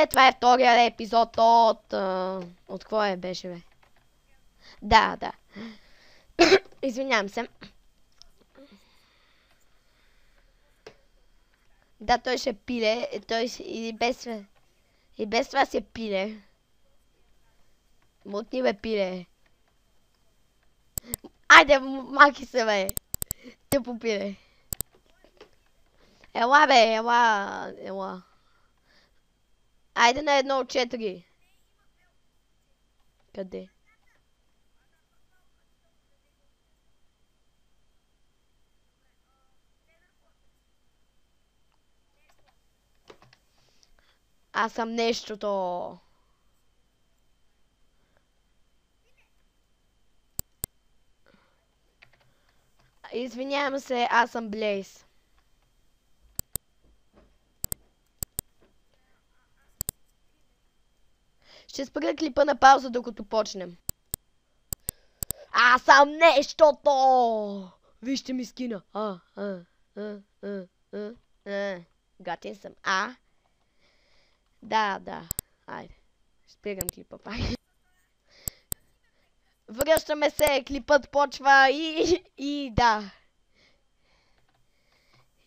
това е втория епизод от... От какво беше, бе? Да. Извинявам се. Да, той ще пиле. Той и без това се пиле. Мутни, бе, пиле. Айде, маки се, бе. Те попиле. Ела, бе, ела. Айде на 1 от 4. Къде? Аз съм нещото. Извинявам се, аз съм Блейз. Ще спра клипа на пауза, докато почнем. Аз съм нещото! Вижте ми скина. Готин съм. Да. Айде. Спирам клипа пак. Връщаме се, клипът почва и да.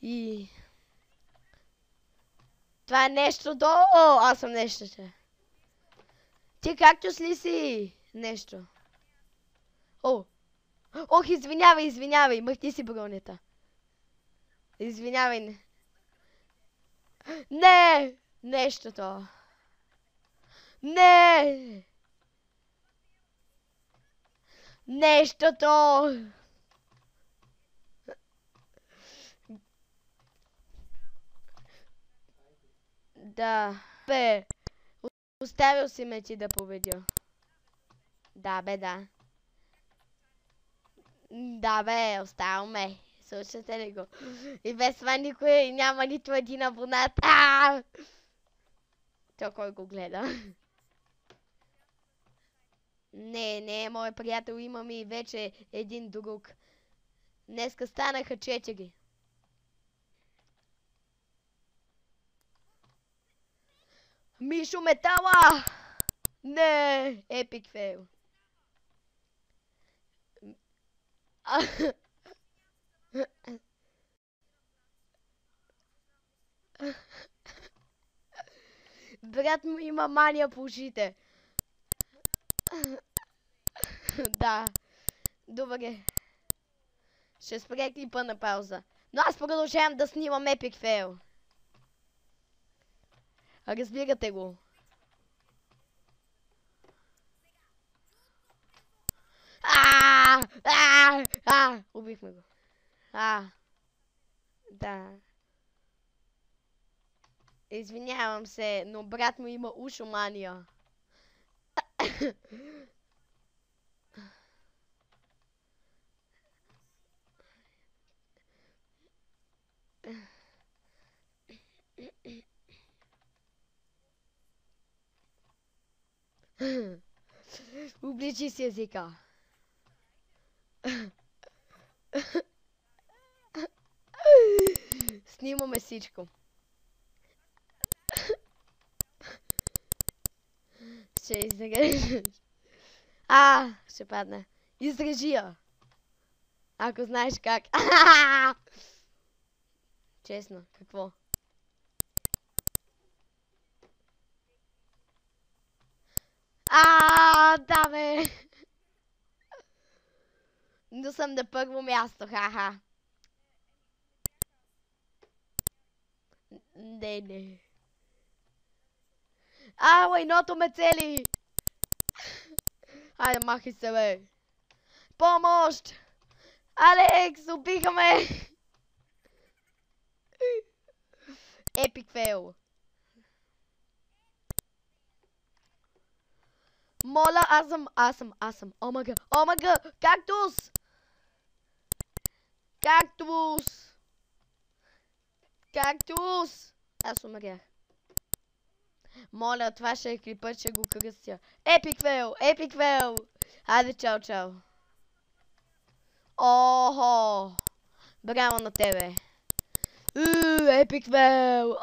И... Това е нещото. Аз съм нещото. Ти кактус ли си? Нещо. Ох, извинявай, махни си бронята. Извинявай. Не! Нещото. Не! Нещото! Да. Бе, оставил си ме ти да победя. Да, бе, да. Да, бе, оставил ме. Слушате ли го? И без това никой няма нито един абонат. То кой го гледа? Не, мой приятел, имам и вече един друг. Днеска станаха 4. Мишо Метала! Не, епик фейл. Брат му има мания по ушите. Да. Добре. Ще спре клипа на пауза. Но аз продължавам да снимам епик фейл. Разбирате го. Убихме го. Да. Извинявам се, но брат му има ушомания. Обличи си езика. Снимаме всичко. Ще изрежеш. Ще падне. Изрежи я. Ако знаеш как. Честно, какво? Да, бе. Но съм на първо място, ха-ха. Не. Лайното ме цели. Айде, махай се, бе. Помощ! Алекс, убиха ме! Епик фейл. Моля, аз съм. Омага. Кактус! Аз умрях. Моля, това ще е клипът, ще го кръстя. Епик фейл. Хайде, чао. Охо. Браво на тебе. Епик фейл.